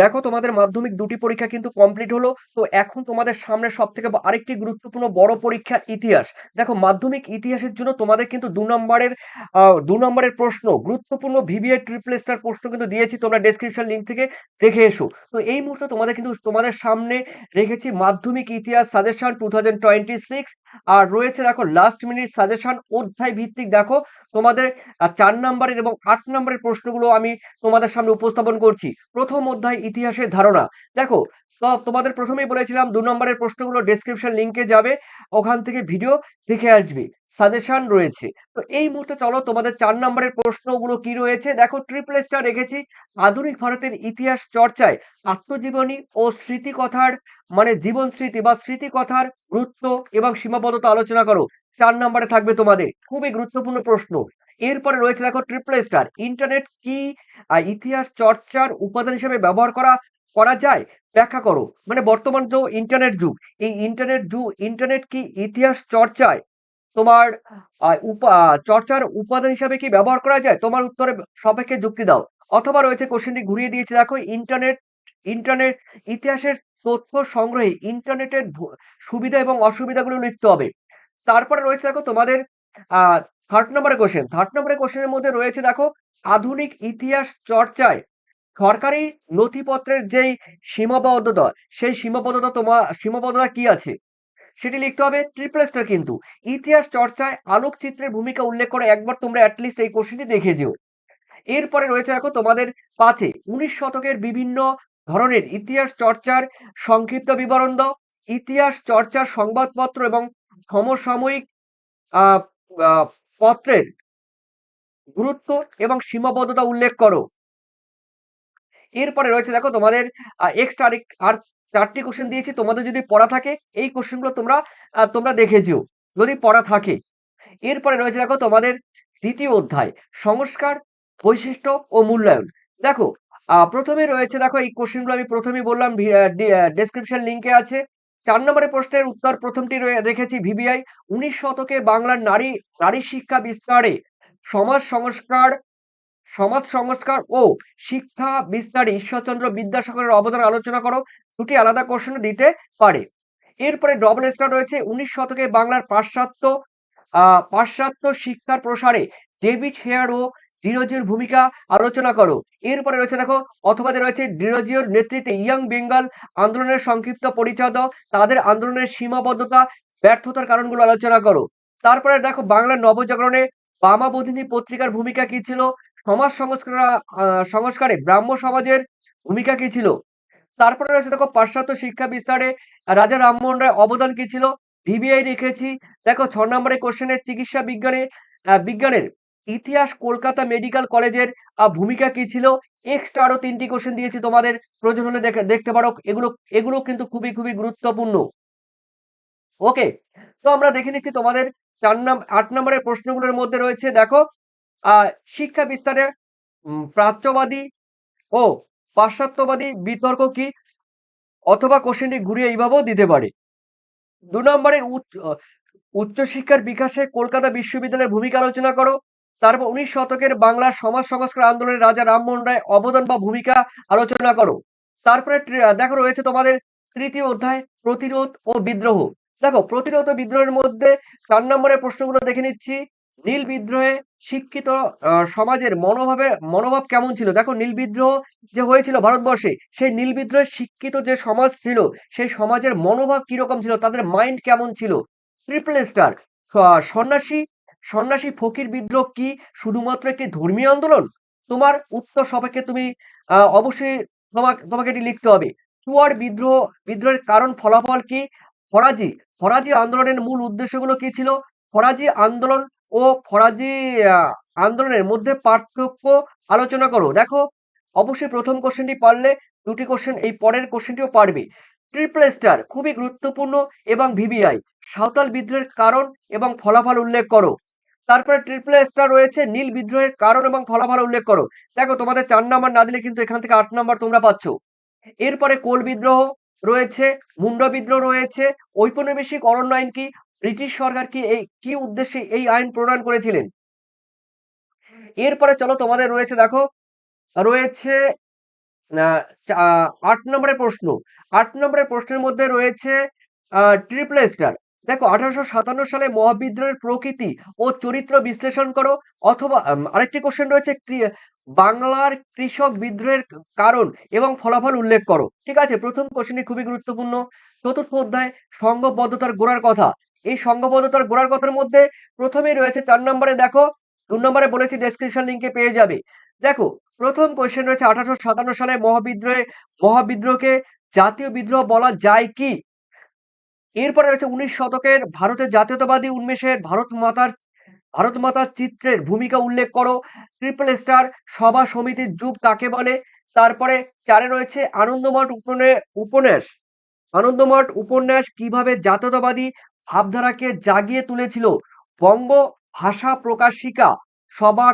দেখো তোমাদের মাধ্যমিক দুটি পরীক্ষা কিন্তু কমপ্লিট হলো। তো এখন তোমাদের সামনে সব থেকে আরেকটি গুরুত্বপূর্ণ বড় পরীক্ষা ইতিহাস। দেখো মাধ্যমিক ইতিহাসের জন্য তোমাদের কিন্তু 2 নম্বরের প্রশ্ন, গুরুত্বপূর্ণ ভিভিআই ট্রিপল স্টার প্রশ্ন কিন্তু দিয়েছি, তোমরা ডেসক্রিপশন লিঙ্ক থেকে দেখে এসো। তো এই মুহূর্তে তোমাদের কিন্তু তোমাদের সামনে রেখেছি মাধ্যমিক ইতিহাস সাজেশন 2026। আর রয়েছে দেখো লাস্ট মিনিট সাজেশন অধ্যায় ভিত্তিক। দেখো তোমাদের 4 নম্বরের এবং 8 নম্বরের প্রশ্নগুলো আমি তোমাদের সামনে উপস্থাপন করছি। প্রথম অধ্যায় ইতিহাসের ধারণা। দেখো তোমাদের প্রথমেই বলেছিলাম 2 নম্বরের প্রশ্নগুলো ডেসক্রিপশন লিংকে যাবে, ওখান থেকে ভিডিও দেখে আসবে, সাজেশন রয়েছে। তো এই মুহূর্তে চলো তোমাদের 4 নম্বরের প্রশ্নগুলো কি রয়েছে। দেখো ট্রিপল স্টার রেখেছি আধুনিক ভারতের ইতিহাস চর্চায় আত্মজীবনী ও স্মৃতিকথার জীবন স্মৃতি বা স্মৃতিকথার গুরুত্ব এবং সীমাবদ্ধতা আলোচনা করো। 4 নম্বরে থাকবে তোমাদের, খুবই গুরুত্বপূর্ণ প্রশ্ন। এরপরে রয়েছে দেখো ট্রিপল স্টার ইন্টারনেট কি ইতিহাস চর্চার উপাদান হিসেবে ব্যবহার করা করা যায়, ব্যাখ্যা করো। বর্তমান যে ইন্টারনেট যুগ, এই ইন্টারনেট কি ইতিহাস চর্চায় তোমার চর্চার উপাদান হিসাবে কি ব্যবহার করা যায়, তোমার উত্তরে সাপেক্ষে যুক্তি দাও। অথবা রয়েছে কোশ্চেনটি ঘুরিয়ে দিয়েছে, দেখো ইন্টারনেট ইন্টারনেট ইতিহাসের তথ্য সংগ্রহে ইন্টারনেটের সুবিধা এবং অসুবিধাগুলো লিখতে হবে। তারপরে রয়েছে দেখো তোমাদের আহ থার্ড নম্বরের কোশ্চেনের মধ্যে রয়েছে দেখো আধুনিক ইতিহাস চর্চায় সরকারি নথিপত্রের যেই সীমাবদ্ধতা, সেই সীমাবদ্ধতা কি আছে সেটি লিখতে হবে। ট্রিপল স্টার কিন্তু ইতিহাস চর্চায় আলোকচিত্রের ভূমিকা উল্লেখ করে একবার তোমরা অ্যাটলিস্ট এই কোশ্চেনটি দেখে যেও। এরপরে রয়েছে দেখো তোমাদের 19 শতকের বিভিন্ন ধরনের ইতিহাস চর্চার সংক্ষিপ্ত বিবরণ দাও। ইতিহাস চর্চার সংবাদপত্র এবং সমসাময়িক আহ আহ, পত্রের গুরুত্ব এবং সীমাবদ্ধতা উল্লেখ করো। এরপরে রয়েছে দেখো তোমাদের এক্সট্রা আর 4টি কোশ্চেন দিয়েছি, তোমাদের যদি পড়া থাকে এই কোশ্চেনগুলো তোমরা দেখে যেও যদি পড়া থাকে। এরপরে রয়েছে দেখো তোমাদের দ্বিতীয় অধ্যায় সংস্কার, বৈশিষ্ট্য ও মূল্যায়ন। দেখো প্রথমে রয়েছে, দেখো এই কোশ্চেনগুলো আমি প্রথমেই বললাম ডেসক্রিপশন লিংকে আছে। 4 নম্বরের প্রশ্নের উত্তর প্রথমটি রেখেছি ভিভিআই 19 শতকে বাংলার নারী নারী শিক্ষা বিস্তারে সমাজ সংস্কার সমাজ সংস্কার ও শিক্ষা বিস্তারে ঈশ্বরচন্দ্র বিদ্যাসাগরের অবদান আলোচনা করো। দুটি আলাদা কোশ্চেন দিতে পারে। এরপরে ডবল স্টার রয়েছে 19 শতকে বাংলার পাশ্চাত্য শিক্ষার প্রসারে ডেভিড হেয়ার ও ডিরোজিওর ভূমিকা আলোচনা করো। এরপরে রয়েছে দেখো অথবাতে রয়েছে ডিরোজিওর নেতৃত্বে ইয়াং বেঙ্গল আন্দোলনের সংক্ষিপ্ত পরিচয় দাও, তাদের আন্দোলনের সীমাবদ্ধতা, ব্যর্থতার কারণগুলো আলোচনা করো। তারপরে দেখো বাংলার নবজাগরণে বামাবোধিনী পত্রিকার ভূমিকা কি ছিল, সমাজ সংস্কারে ব্রাহ্ম সমাজের ভূমিকা কি ছিল। তারপরে রয়েছে দেখো পাশ্চাত্য শিক্ষা বিস্তারে রাজা রামমোহন রায় অবদান কি ছিল, ভিভিআই রেখেছি। দেখো 6 নম্বরের কোশ্চেনের চিকিৎসা বিজ্ঞানের ইতিহাস কলকাতা মেডিকেল কলেজের ভূমিকা কি ছিল। এক্সট্রা আরো 3টি কোশ্চেন দিয়েছি, তোমাদের প্রয়োজন হলে দেখতে পারো। এগুলো এগুলো কিন্তু খুবই খুবই গুরুত্বপূর্ণ। ওকে, তো আমরা দেখে নিচ্ছি তোমাদের 8 নম্বরের প্রশ্নগুলোর মধ্যে রয়েছে দেখো শিক্ষা বিস্তারে প্রাচ্যবাদী ও পাশ্চাত্যবাদী বিতর্ক কি, অথবা কোশ্চেনটি ঘুরিয়ে এইভাবেও দিতে পারে। 2 নম্বরের উচ্চশিক্ষার বিকাশে কলকাতা বিশ্ববিদ্যালয়ের ভূমিকা আলোচনা করো। তারপর 19 শতকের বাংলার সমাজ সংস্কার আন্দোলনে রাজা রামমোহন রায় অবদান বা ভূমিকা আলোচনা করো। তারপরে দেখো রয়েছে তোমাদের তৃতীয় অধ্যায় প্রতিরোধ ও বিদ্রোহ। দেখো প্রতিরোধ ও বিদ্রোহের মধ্যে 4 নম্বরের প্রশ্নগুলো দেখে নিচ্ছি। নীল বিদ্রোহে শিক্ষিত সমাজের মনোভাব কেমন ছিল। দেখো নীল বিদ্রোহ যে হয়েছিল ভারতবর্ষে, সেই নীল বিদ্রোহের শিক্ষিত যে সমাজ ছিল, সেই সমাজের মনোভাব কিরকম ছিল, তাদের মাইন্ড কেমন ছিল। ট্রিপল স্টার সন্ন্যাসী সন্ন্যাসী ফকির বিদ্রোহ কি শুধুমাত্র একটি ধর্মীয় আন্দোলন, তোমার উত্তর সাপেক্ষে তুমি অবশ্যই তোমাকে এটি লিখতে হবে। চুয়ার বিদ্রোহের কারণ ফলাফল কি, ফরাজি ফরাজি আন্দোলনের মূল উদ্দেশ্যগুলো কি ছিল, ফরাজি আন্দোলন ও ফরাজি আন্দোলনের মধ্যে পার্থক্য আলোচনা করো। দেখো অবশ্যই প্রথম কোশ্চেনটি পারলে দুটি কোশ্চেন এই পরের কোশ্চেনটিও পারবে। ট্রিপল স্টার খুবই গুরুত্বপূর্ণ এবং ভিভিআই সাঁওতাল বিদ্রোহের কারণ এবং ফলাফল উল্লেখ করো। তারপরে ট্রিপল স্টার রয়েছে নীল বিদ্রোহের কারণ এবং ফলাফল উল্লেখ করো। দেখো তোমাদের 4 নম্বর না দিলে কিন্তু এখান থেকে 8 নম্বর তোমরা পাচ্ছ। এরপরে কোল বিদ্রোহ রয়েছে, মুন্ড বিদ্রোহ রয়েছে, ঔপনিবেশিক অরণ্য আইন কি, ব্রিটিশ সরকার কি উদ্দেশ্যে এই আইন প্রণয়ন করেছিলেন। এরপরে চলো তোমাদের রয়েছে দেখো রয়েছে 8 নম্বরের প্রশ্ন। 8 নম্বরের প্রশ্নের মধ্যে রয়েছে ট্রিপল স্টার। দেখো 1857 সালে মহাবিদ্রোহের প্রকৃতি ও চরিত্র বিশ্লেষণ করো, অথবা আরেকটি কোশ্চেন রয়েছে বাংলার কৃষক বিদ্রোহের কারণ এবং ফলাফল উল্লেখ করো। ঠিক আছে, প্রথম কোশ্চেনটি খুবই গুরুত্বপূর্ণ। চতুর্থ অধ্যায় সংঘবদ্ধতার গোড়ার কথা। এই সংঘবদ্ধতার গোড়ার কথার মধ্যে প্রথমেই রয়েছে 4 নম্বরে, দেখো 2 নম্বরে বলেছি ডেসক্রিপশন লিংকে পেয়ে যাবে। দেখো প্রথম কোশ্চেন রয়েছে 1857 সালে মহাবিদ্রোহকে জাতীয় বিদ্রোহ বলা যায় কি? এরপরে রয়েছে 19 শতকের ভারতের জাতীয়তাবাদী উন্মেষের ভারত মাতার চিত্রের ভূমিকা উল্লেখ করো। ট্রিপল স্টার সভা সমিতির যুগ কাকে বলে? তারপরে 4 রয়েছে আনন্দমঠ উপন্যাস কিভাবে জাতীয়তাবাদী ভাবধারাকে জাগিয়ে তুলেছিল? বঙ্গ ভাষা প্রকাশিকা সভা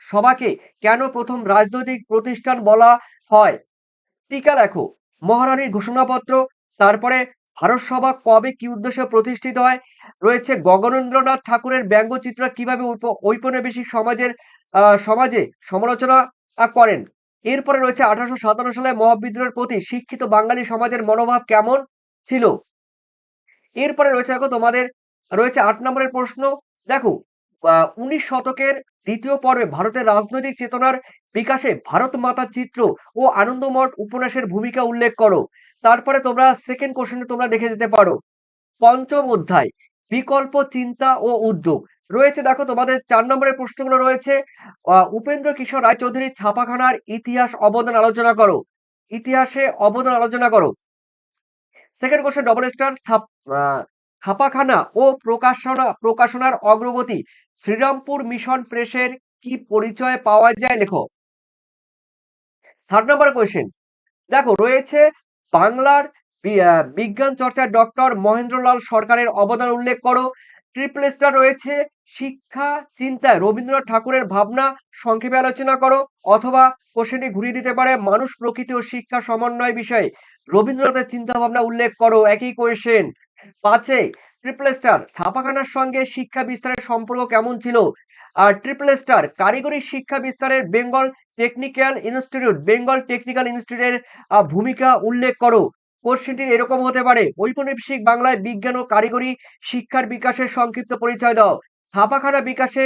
সভাকে কেন প্রথম রাজনৈতিক প্রতিষ্ঠান বলা হয়? টিকা লেখো। মহারানীর ঘোষণাপত্র। তারপরে ভারত সভা কবে কি উদ্দেশ্যে প্রতিষ্ঠিত হয়? রয়েছে গগনেন্দ্রনাথ ঠাকুরের ব্যঙ্গচিত্র কিভাবে ঔপনিবেশিক সমাজে সমালোচনা করেন। এরপরে রয়েছে 1857 সালে মহাবিদ্রোহের প্রতি শিক্ষিত বাঙালি সমাজের মনোভাব কেমন ছিল। এরপরে রয়েছে দেখো তোমাদের রয়েছে 8 নম্বরের প্রশ্ন। দেখো 19 শতকের দ্বিতীয় পর্বে ভারতের রাজনৈতিক চেতনার বিকাশে ভারত মাতার চিত্র ও আনন্দমঠ উপন্যাসের ভূমিকা উল্লেখ করো। তারপরে তোমরা সেকেন্ড কোশ্চেনে তোমরা দেখে যেতে পারো। পঞ্চম অধ্যায় বিকল্প চিন্তা ও উদ্যোগ রয়েছে। দেখো তোমাদের 4 নম্বরের প্রশ্নগুলো রয়েছে উপেন্দ্র কিশোর রায়চৌধুরীর ছাপাখানার ইতিহাসে অবদান আলোচনা করো। সেকেন্ড কোশ্চেন ডবল স্টার ছাপাখানা ও প্রকাশনার অগ্রগতি। শ্রীরামপুর মিশন প্রেসের কি পরিচয় পাওয়া যায় লেখো। থার্ড নম্বর কোশ্চেন দেখো রয়েছে বাংলার বিজ্ঞান চর্চার ডক্টর মহেন্দ্রলাল সরকারের অবদান উল্লেখ করো। ট্রিপল স্টার রয়েছে শিক্ষা চিন্তায় রবীন্দ্রনাথ ঠাকুরের ভাবনা সংক্ষেপে আলোচনা করো, অথবা কোশ্চেনটি ঘুরিয়ে দিতে পারে মানুষ প্রকৃতি ও শিক্ষা সমন্বয় বিষয়ে রবীন্দ্রনাথের চিন্তা ভাবনা উল্লেখ করো। একই কোশ্চেন। 5 ট্রিপল স্টার ছাপাখানার সঙ্গে শিক্ষা বিস্তারের সম্পর্ক কেমন ছিল? আর ট্রিপল স্টার কারিগরি শিক্ষা বিস্তারের বেঙ্গল টেকনিক্যাল ইনস্টিটিউটের ভূমিকা উল্লেখ করো। কোশ্চেনটি এরকম হতে পারে ঔপনিবেশিক বাংলায় বিজ্ঞান ও কারিগরি শিক্ষার বিকাশের সংক্ষিপ্ত পরিচয় দাও। ছাপাখানা বিকাশে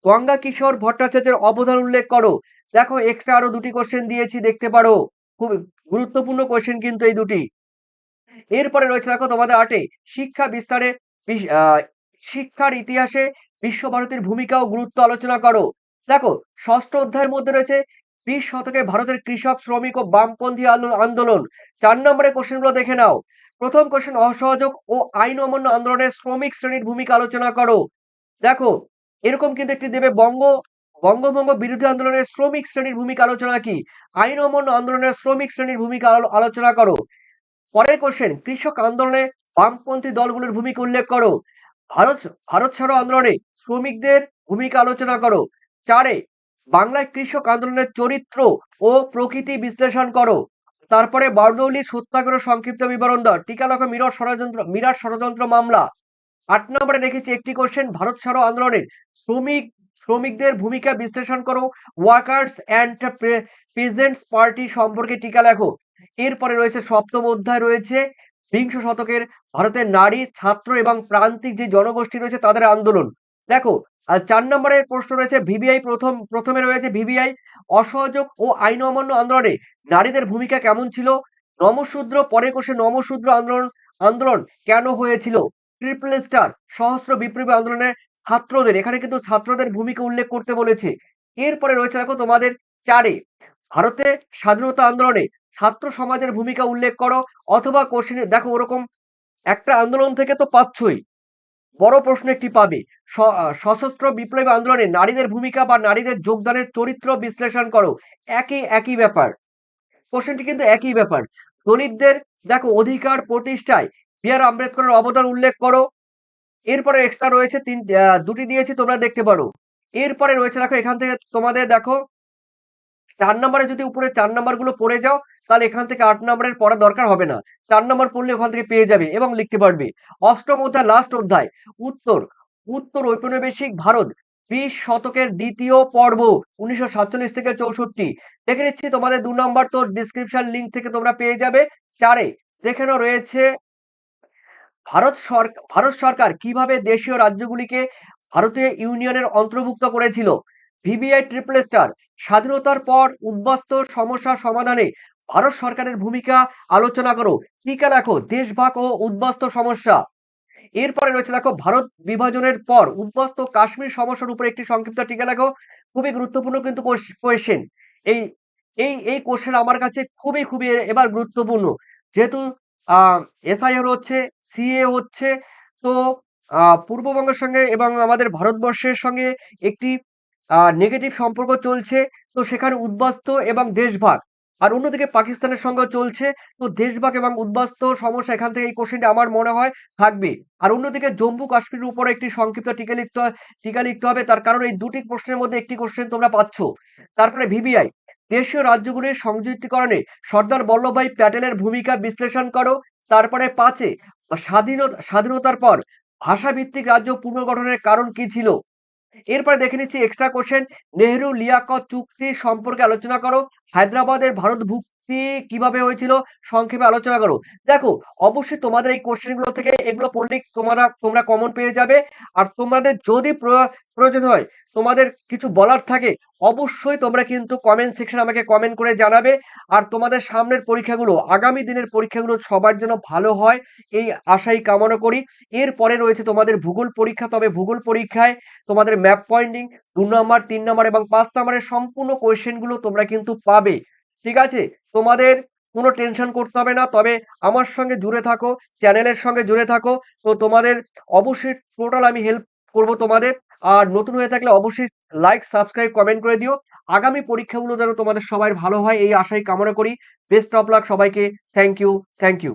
গঙ্গা কিশোর ভট্টাচার্যের অবদান উল্লেখ করো। দেখো এক্সট্রা আরো দুটি কোশ্চেন দিয়েছি, দেখতে পারো। খুব গুরুত্বপূর্ণ কোশ্চেন কিন্তু এই দুটি। এরপরে রয়েছে দেখো তোমাদের 8 শিক্ষা বিস্তারে শিক্ষার ইতিহাসে বিশ্বভারতীর ভূমিকা ও গুরুত্ব আলোচনা করো। দেখো ষষ্ঠ অধ্যায়ের মধ্যে রয়েছে 20 শতকে ভারতের কৃষক শ্রমিক ও বামপন্থী আন্দোলন। 4 নম্বরের কোশ্চেনগুলো দেখে নাও। প্রথম কোশ্চেন অসহযোগ ও আইন অমান্য আন্দোলনের শ্রমিক শ্রেণীর ভূমিকা আলোচনা করো। দেখো এরকম কিন্তু একটি দেবে বঙ্গভঙ্গ বিরোধী আন্দোলনের শ্রমিক শ্রেণীর ভূমিকা আলোচনা কি? আইন অমান্য আন্দোলনের শ্রমিক শ্রেণীর ভূমিকা আলোচনা করো। পরের কোশ্চেন কৃষক আন্দোলনে বামপন্থী দলগুলোর ভূমিকা উল্লেখ করো। ভারত ছাড়ো আন্দোলনে শ্রমিকদের ভূমিকা আলোচনা করো। 4 বাংলায় কৃষক আন্দোলনের চরিত্র ও প্রকৃতি বিশ্লেষণ করো। তারপরে বারদৌলি সত্যাগ্রহ সংক্ষিপ্ত বিবরণ দাও। টিকা লেখো মিরাট ষড়যন্ত্র মামলা। 8 নম্বরে রেখেছি একটি কোশ্চেন ভারত ছাড়ো আন্দোলনের শ্রমিকদের ভূমিকা বিশ্লেষণ করো। ওয়ার্কার্স অ্যান্ড পেজেন্টস পার্টি সম্পর্কে টিকা লেখো। এরপরে রয়েছে সপ্তম অধ্যায় রয়েছে বিংশ শতকের ভারতের নারী ছাত্র এবং প্রান্তিক যে জনগোষ্ঠী রয়েছে তাদের আন্দোলন। দেখো আর 4 নম্বরের প্রশ্ন রয়েছে ভিভিআই প্রথমে রয়েছে ভিভিআই অসহযোগ ও আইন অমান্য আন্দোলনে নারীদের ভূমিকা কেমন ছিল? নমশূদ্র পরে কোষে নমশূদ্র আন্দোলন কেন হয়েছিল? ট্রিপল স্টার সহস্র বিপ্লবী আন্দোলনে ছাত্রদের, এখানে কিন্তু ছাত্রদের ভূমিকা উল্লেখ করতে বলেছে। এরপরে রয়েছে দেখো তোমাদের 4 ভারতে স্বাধীনতা আন্দোলনে ছাত্র সমাজের ভূমিকা উল্লেখ করো, অথবা কোশ্চেনে দেখো ওরকম একটা আন্দোলন থেকে তো পাচ্ছই, বড় প্রশ্ন একটি পাবে সশস্ত্র বিপ্লবী আন্দোলনে নারীদের ভূমিকা বা নারীদের যোগদানের চরিত্র বিশ্লেষণ করো। একই ব্যাপার, কোশ্চেনটি কিন্তু একই ব্যাপার। দলিতদের দেখো অধিকার প্রতিষ্ঠায় বি আর আম্বেদকরের অবদান উল্লেখ করো। এরপরে এক্সট্রা রয়েছে দুটি দিয়েছি, তোমরা দেখতে পারো। এরপরে রয়েছে দেখো এখান থেকে তোমাদের দেখো 4 নম্বরে যদি উপরে 4 নম্বরগুলো পড়ে যাও তাহলে এখান থেকে 8 নম্বরের পড়ার দরকার হবে না। 4 নম্বর পড়লে ওখান থেকে পেয়ে যাবে এবং লিখতে পারবে। অষ্টম অধ্যায় লাস্ট অধ্যায় উত্তর ঔপনিবেশিক ভারত 20 শতকের দ্বিতীয় পর্ব 1947 থেকে 64। দেখে নিচ্ছি তোমাদের 2 নম্বর, তো ডিসক্রিপশন লিংক থেকে তোমরা পেয়ে যাবে। 4-এ যেখানে রয়েছে ভারত সরকার কিভাবে দেশীয় রাজ্যগুলিকে ভারতীয় ইউনিয়নের অন্তর্ভুক্ত করেছিল। ভিভিআই ট্রিপল স্টার, স্বাধীনতার পর উদ্বাস্তু সমস্যা সমাধানে ভারত সরকারের ভূমিকা আলোচনা করো। টিকা লেখো দেশভাগ ও উদ্বাস্তু সমস্যা। এরপরে রয়েছে দেখো ভারত বিভাজনের পর উদ্বাস্তু কাশ্মীর সমস্যার উপর একটি সংক্ষিপ্ত টিকা লেখো। খুবই গুরুত্বপূর্ণ কিন্তু কোয়েশ্চেন। এই এই কোশ্চেন আমার কাছে খুবই খুবই এবার গুরুত্বপূর্ণ, যেহেতু এসআইআর হচ্ছে, সিএ হচ্ছে, তো পূর্ববঙ্গের সঙ্গে এবং আমাদের ভারতবর্ষের সঙ্গে একটি নেগেটিভ সম্পর্ক চলছে, তো সেখানে উদ্বাস্তু এবং দেশভাগ, আর অন্যদিকে পাকিস্তানের সঙ্গে চলছে, তো দেশভাগ এবং উদ্বাস্তু সমস্যা এখান থেকে এই কোশ্চেনটি আমার মনে হয় থাকবে। আর অন্যদিকে জম্মু কাশ্মীরের উপরে একটি সংক্ষিপ্ত টিকা লিখতে হবে, তার কারণ এই দুটি প্রশ্নের মধ্যে একটি কোশ্চেন তোমরা পাচ্ছ। তারপরে ভিভিআই, দেশীয় রাজ্যগুলির সংযুক্তিকরণে সর্দার বল্লভভাই প্যাটেলের ভূমিকা বিশ্লেষণ করো। তারপরে 5-এ স্বাধীনতার পর ভাষাভিত্তিক রাজ্য পুনর্গঠনের কারণ কি ছিল। এরপরে দেখে নিচ্ছি এক্সট্রা কোশ্চেন, নেহেরু লিয়াকত চুক্তি সম্পর্কে আলোচনা করো। হায়দ্রাবাদের ভারত ভুক্তি কিভাবে হয়েছিল সংক্ষেপে আলোচনা করো। দেখো, অবশ্যই তোমাদের এই কোশ্চেনগুলো থেকে এগুলো পড়লে তোমরা কমন পেয়ে যাবে। আর তোমাদের যদি প্রয়োজন হয়, তোমাদের কিছু বলার থাকে, অবশ্যই তোমরা কিন্তু কমেন্ট সেকশন আমাকে কমেন্ট করে জানাবে। আর তোমাদের সামনের পরীক্ষাগুলো, আগামী দিনের পরীক্ষাগুলো সবার জন্য ভালো হয় এই আশাই কামনা করি। এরপরে রয়েছে তোমাদের ভূগোল পরীক্ষা, তবে ভূগোল পরীক্ষায় তোমাদের ম্যাপ পয়েন্টিং 2 নম্বর, 3 নম্বর এবং 5 নম্বরের সম্পূর্ণ কোয়েশ্চেনগুলো তোমরা কিন্তু পাবে। ঠিক আছে, তোমাদের কোনো টেনশন করতে হবে না, তবে আমার সঙ্গে জুড়ে থাকো, চ্যানেলের সঙ্গে জুড়ে থাকো, তো তোমাদের অবশ্যই টোটাল আমি হেল্প করব তোমাদের। আর নতুন হয়ে থাকলে অবশ্যই লাইক, সাবস্ক্রাইব, কমেন্ট করে দিও। আগামী পরীক্ষাগুলো যেন তোমাদের সবার ভালো হয় এই আশাই কামনা করি। বেস্ট অফ লাক সবাইকে। Thank you.